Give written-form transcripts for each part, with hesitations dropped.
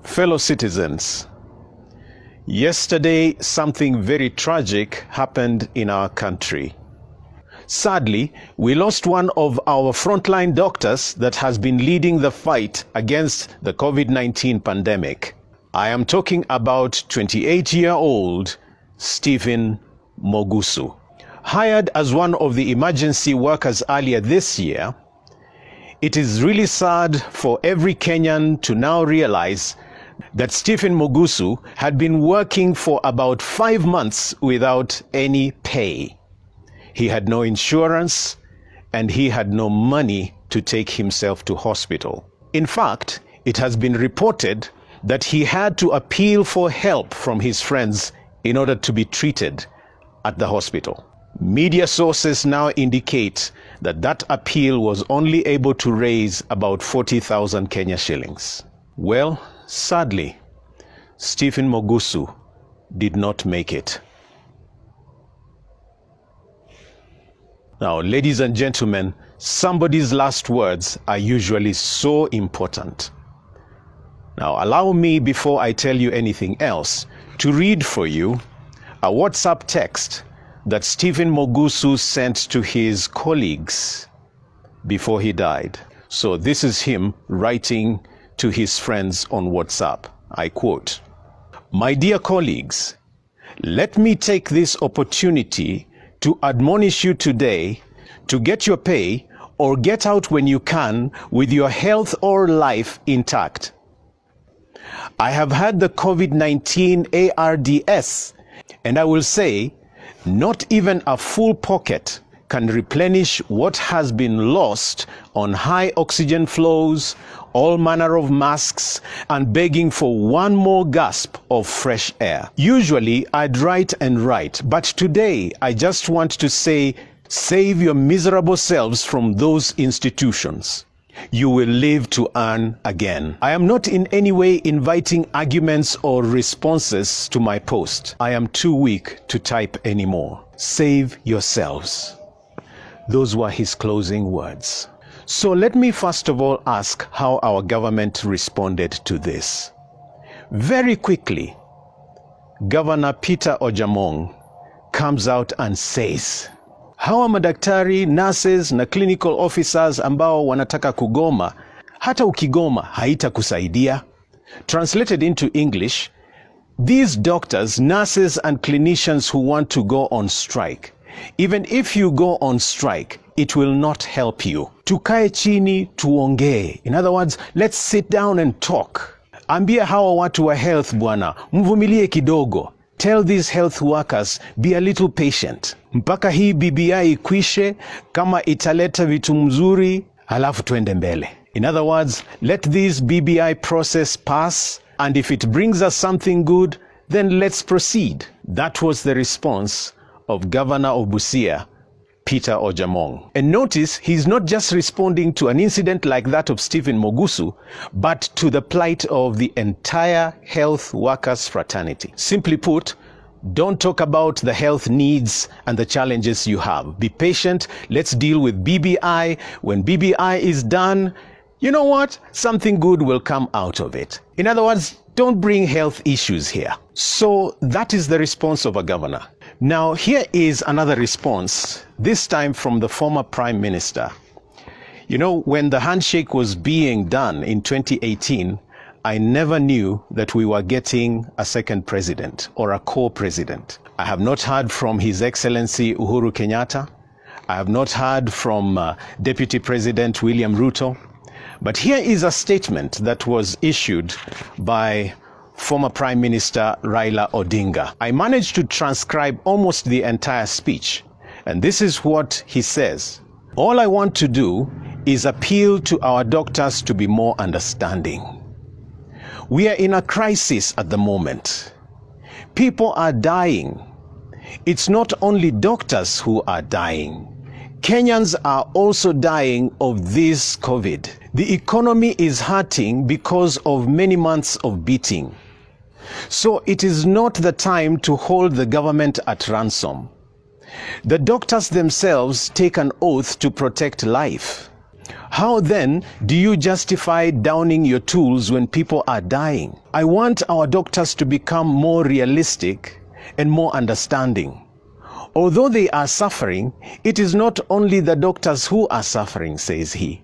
Fellow citizens, yesterday something very tragic happened in our country. Sadly, we lost one of our frontline doctors that has been leading the fight against the COVID-19 pandemic. I am talking about 28-year-old Stephen Mugus. Hired as one of the emergency workers earlier this year, it is really sad for every Kenyan to now realize that Stephen Mugus had been working for about 5 months without any pay. He had no insurance and he had no money to take himself to hospital. In fact, it has been reported that he had to appeal for help from his friends in order to be treated at the hospital. Media sources now indicate that that appeal was only able to raise about 40,000 Kenya shillings. Well, sadly, Stephen Mugus did not make it. Now, ladies and gentlemen, somebody's last words are usually so important. Now, allow me, before I tell you anything else, to read for you a WhatsApp text that Stephen Mugus sent to his colleagues before he died. So this is him writing to his friends on WhatsApp. I quote, "My dear colleagues, let me take this opportunity to admonish you today to get your pay or get out when you can with your health or life intact. I have had the COVID-19 ARDS, and I will say, not even a full pocket can replenish what has been lost on high oxygen flows, all manner of masks, and begging for one more gasp of fresh air. Usually I'd write and write, but today I just want to say, save your miserable selves from those institutions. You will live to earn again." I am not in any way inviting arguments or responses to my post. I am too weak to type anymore. Save yourselves. Those were his closing words. So let me first of all ask how our government responded to this. Very quickly, Governor Peter Ojamong comes out and says, hawa madaktari, nurses na clinical officers ambao wanataka kugoma, hata ukigoma haitakusaidia. Translated into English, these doctors, nurses and clinicians who want to go on strike, even if you go on strike, it will not help you. Tukae chini tuongee. In other words, let's sit down and talk. Ambia hawa watu wa health bwana, mvumilie kidogo. Tell these health workers, be a little patient. Mpaka hii BBI ikwishe, kama italeta vitu mzuri, halafu tuende mbele. In other words, let this BBI process pass, and if it brings us something good, then let's proceed. That was the response of Governor of Busia, Peter Ojamong. And notice, he's not just responding to an incident like that of Stephen Mugus, but to the plight of the entire health workers fraternity. Simply put, don't talk about the health needs and the challenges you have. Be patient. Let's deal with BBI. When BBI is done, you know what? Something good will come out of it. In other words, don't bring health issues here. So that is the response of a governor. Now, here is another response, this time from the former Prime Minister. You know, when the handshake was being done in 2018, I never knew that we were getting a second president or a co-president. I have not heard from His Excellency Uhuru Kenyatta. I have not heard from Deputy President William Ruto. But here is a statement that was issued by former Prime Minister Raila Odinga. I managed to transcribe almost the entire speech, and this is what he says. All I want to do is appeal to our doctors to be more understanding. We are in a crisis at the moment. People are dying. It's not only doctors who are dying. Kenyans are also dying of this COVID. The economy is hurting because of many months of beating. So it is not the time to hold the government at ransom. The doctors themselves take an oath to protect life. How then do you justify downing your tools when people are dying? I want our doctors to become more realistic and more understanding. Although they are suffering, it is not only the doctors who are suffering, says he.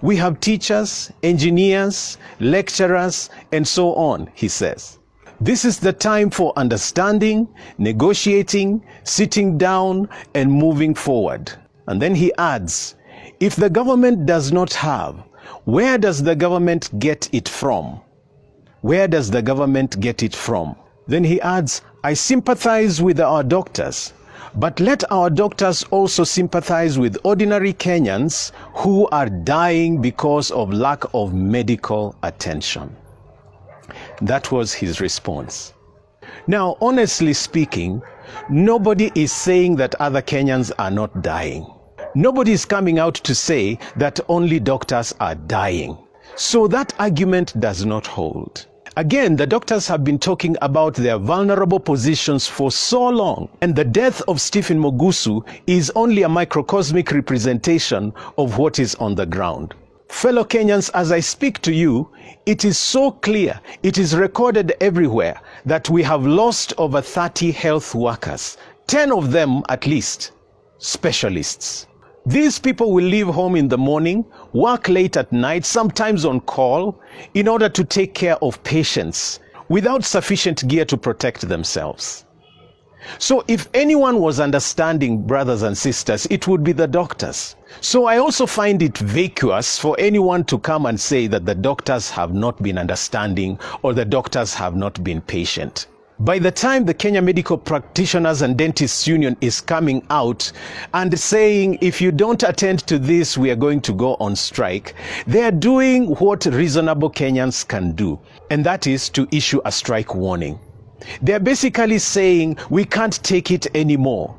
We have teachers, engineers, lecturers, and so on, he says. This is the time for understanding, negotiating, sitting down, and moving forward. And then he adds, if the government does not have, where does the government get it from? Where does the government get it from? Then he adds, I sympathize with our doctors, but let our doctors also sympathize with ordinary Kenyans who are dying because of lack of medical attention. That was his response. Now, honestly speaking, nobody is saying that other Kenyans are not dying. Nobody is coming out to say that only doctors are dying. So that argument does not hold. Again, the doctors have been talking about their vulnerable positions for so long, and the death of Stephen Mugus is only a microcosmic representation of what is on the ground. Fellow Kenyans, as I speak to you, it is so clear, it is recorded everywhere, that we have lost over 30 health workers, 10 of them at least, specialists. These people will leave home in the morning, work late at night, sometimes on call, in order to take care of patients without sufficient gear to protect themselves. So if anyone was understanding, brothers and sisters, it would be the doctors. So I also find it vacuous for anyone to come and say that the doctors have not been understanding or the doctors have not been patient. By the time the Kenya Medical Practitioners and Dentists Union is coming out and saying, if you don't attend to this, we are going to go on strike, they are doing what reasonable Kenyans can do, and that is to issue a strike warning. They are basically saying, we can't take it anymore.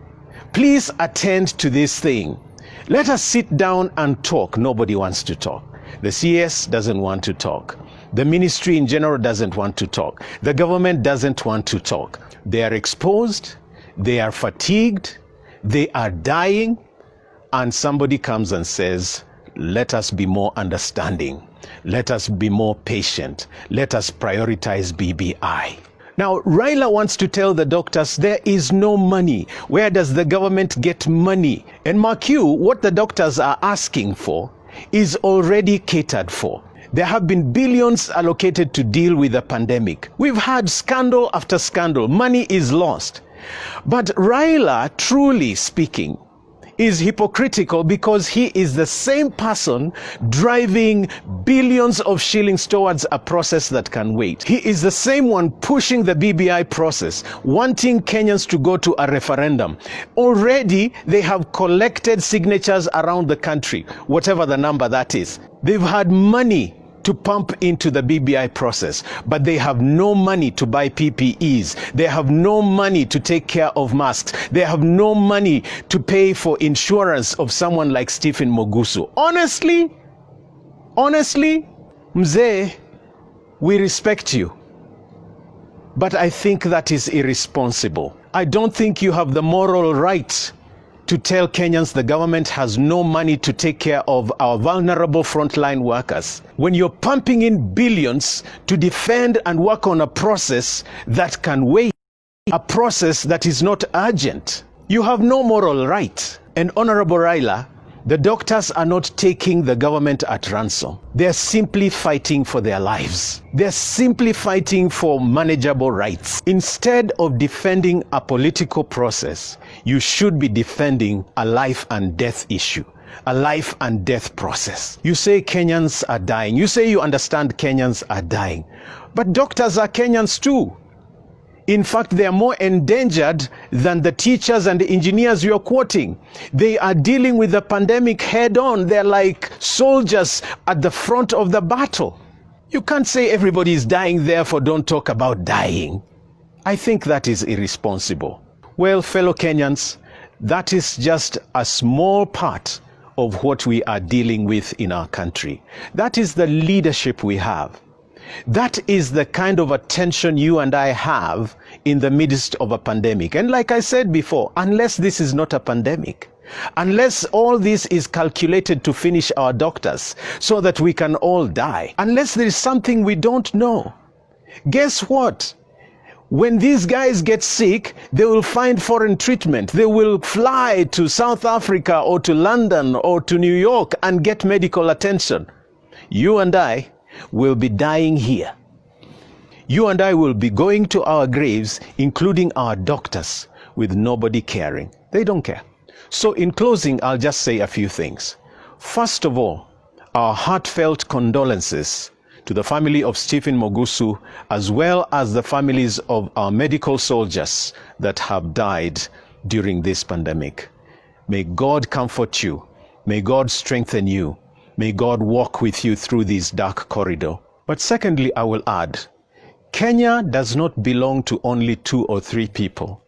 Please attend to this thing. Let us sit down and talk. Nobody wants to talk. The CS doesn't want to talk. The ministry in general doesn't want to talk. The government doesn't want to talk. They are exposed, they are fatigued, they are dying, and somebody comes and says, let us be more understanding. Let us be more patient. Let us prioritize BBI. Now, Raila wants to tell the doctors there is no money. Where does the government get money? And mark you, what the doctors are asking for is already catered for. There have been billions allocated to deal with the pandemic. We've had scandal after scandal. Money is lost. But Raila, truly speaking, is hypocritical because he is the same person driving billions of shillings towards a process that can wait. He is the same one pushing the BBI process, wanting Kenyans to go to a referendum. Already, they have collected signatures around the country, whatever the number that is. They've had money to pump into the BBI process, but they have no money to buy PPEs. They have no money to take care of masks. They have no money to pay for insurance of someone like Stephen Mugus. Honestly, Mzee, we respect you, but I think that is irresponsible. I don't think you have the moral right to tell Kenyans the government has no money to take care of our vulnerable frontline workers, when you're pumping in billions to defend and work on a process that can wait, a process that is not urgent. You have no moral right. And Honorable Raila, the doctors are not taking the government at ransom. They're simply fighting for their lives. They're simply fighting for manageable rights. Instead of defending a political process, you should be defending a life and death issue, a life and death process. You say Kenyans are dying. You say you understand Kenyans are dying. But doctors are Kenyans too. In fact, they are more endangered than the teachers and the engineers you're quoting. They are dealing with the pandemic head on. They're like soldiers at the front of the battle. You can't say everybody is dying, therefore don't talk about dying. I think that is irresponsible. Well, fellow Kenyans, that is just a small part of what we are dealing with in our country. That is the leadership we have. That is the kind of attention you and I have in the midst of a pandemic. And like I said before, unless this is not a pandemic, unless all this is calculated to finish our doctors so that we can all die, unless there is something we don't know, guess what? When these guys get sick, they will find foreign treatment. They will fly to South Africa or to London or to New York and get medical attention. You and I will be dying here. You and I will be going to our graves, including our doctors, with nobody caring. They don't care. So in closing, I'll just say a few things. First of all, our heartfelt condolences to the family of Stephen Mugusu, as well as the families of our medical soldiers that have died during this pandemic. May God comfort you. May God strengthen you. May God walk with you through this dark corridor. But secondly, I will add, Kenya does not belong to only 2 or 3 people.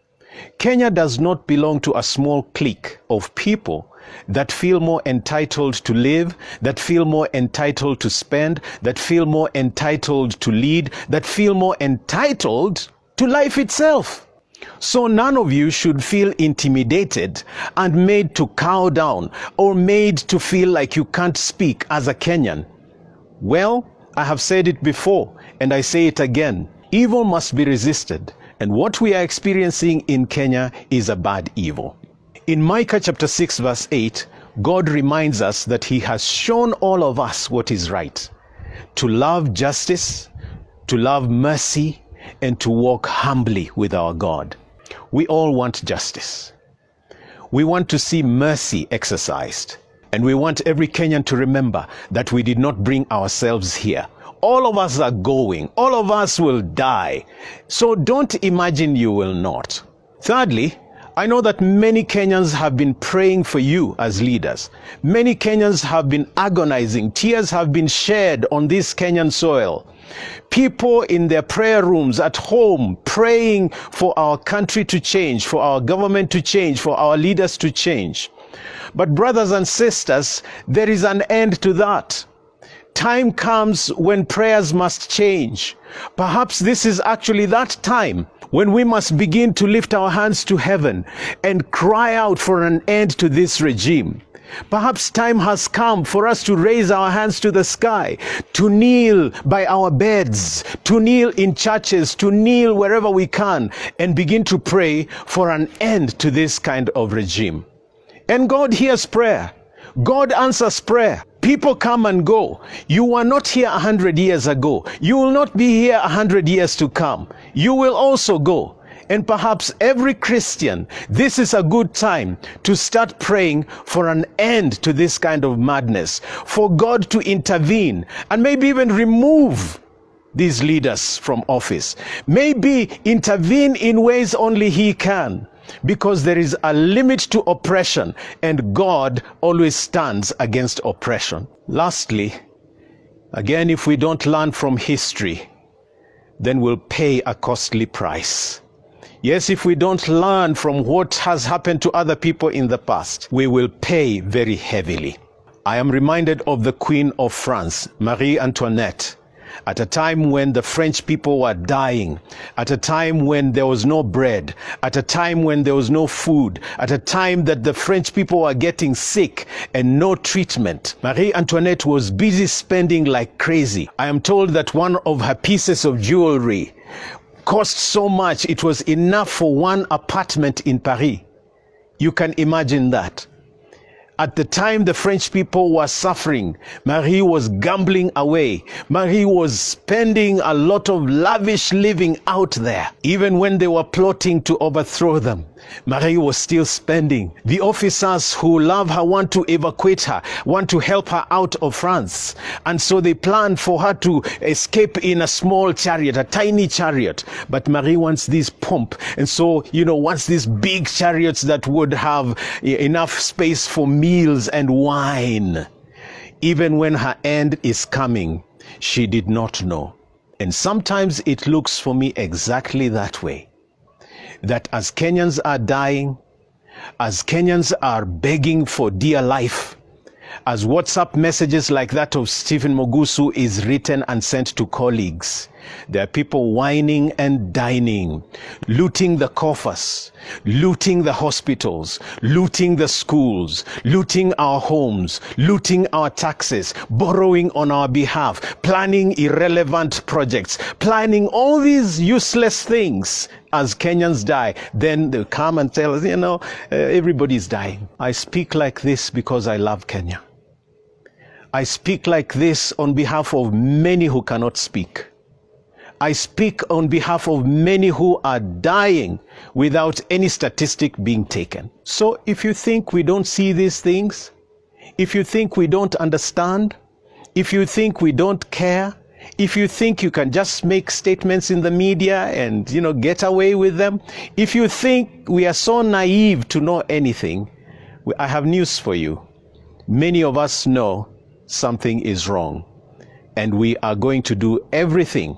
Kenya does not belong to a small clique of people that feel more entitled to live, that feel more entitled to spend, that feel more entitled to lead, that feel more entitled to life itself. So none of you should feel intimidated and made to cow down or made to feel like you can't speak as a Kenyan. Well, I have said it before and I say it again. Evil must be resisted, and what we are experiencing in Kenya is a bad evil. In Micah chapter 6 verse 8, God reminds us that he has shown all of us what is right. To love justice, to love mercy, and to walk humbly with our God. We all want justice. We want to see mercy exercised. And we want every Kenyan to remember that we did not bring ourselves here. All of us are going. All of us will die. So don't imagine you will not. Thirdly, I know that many Kenyans have been praying for you as leaders. Many Kenyans have been agonizing. Tears have been shed on this Kenyan soil. People in their prayer rooms at home praying for our country to change, for our government to change, for our leaders to change. But brothers and sisters, there is an end to that. Time comes when prayers must change. Perhaps this is actually that time when we must begin to lift our hands to heaven and cry out for an end to this regime. Perhaps time has come for us to raise our hands to the sky, to kneel by our beds, to kneel in churches, to kneel wherever we can, and begin to pray for an end to this kind of regime. And God hears prayer. God answers prayer. People come and go. You were not here 100 years ago. You will not be here 100 years to come. You will also go. And perhaps every Christian, this is a good time to start praying for an end to this kind of madness, for God to intervene and maybe even remove these leaders from office. Maybe intervene in ways only he can. Because there is a limit to oppression, and God always stands against oppression. Lastly, again, if we don't learn from history, then we'll pay a costly price. Yes, if we don't learn from what has happened to other people in the past, we will pay very heavily. I am reminded of the Queen of France, Marie Antoinette, at a time when the French people were dying, at a time when there was no bread, at a time when there was no food, at a time that the French people were getting sick and no treatment. Marie Antoinette was busy spending like crazy. I am told that one of her pieces of jewelry cost so much it was enough for one apartment in Paris. You can imagine that. At the time the French people were suffering, Marie was gambling away. Marie was spending a lot of lavish living out there. Even when they were plotting to overthrow them, Marie was still spending. The officers who love her want to evacuate her, want to help her out of France. And so they planned for her to escape in a small chariot, a tiny chariot. But Marie wants this pomp. And so, wants these big chariots that would have enough space for meals and wine. Even when her end is coming, she did not know. And sometimes it looks for me exactly that way. That as Kenyans are dying, as Kenyans are begging for dear life, as WhatsApp messages like that of Stephen Mugusu is written and sent to colleagues, There are people whining and dining, looting the coffers, looting the hospitals, looting the schools, looting our homes, looting our taxes, borrowing on our behalf, planning irrelevant projects, planning all these useless things. As Kenyans die, then they'll come and tell us, everybody's dying. I speak like this because I love Kenya. I speak like this on behalf of many who cannot speak. I speak on behalf of many who are dying without any statistic being taken. So if you think we don't see these things, if you think we don't understand, if you think we don't care, if you think you can just make statements in the media and, get away with them, if you think we are so naive to know anything, I have news for you. Many of us know something is wrong, and we are going to do everything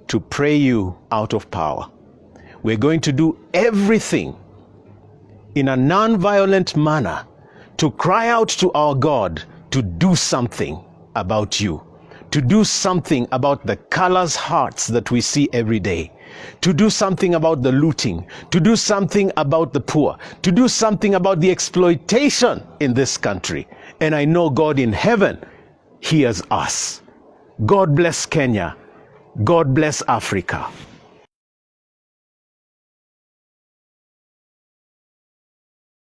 to pray you out of power. We're going to do everything in a non-violent manner to cry out to our God to do something about you, to do something about the callous hearts that we see every day, to do something about the looting, to do something about the poor, to do something about the exploitation in this country. And I know God in heaven hears us. God bless Kenya. God bless Africa.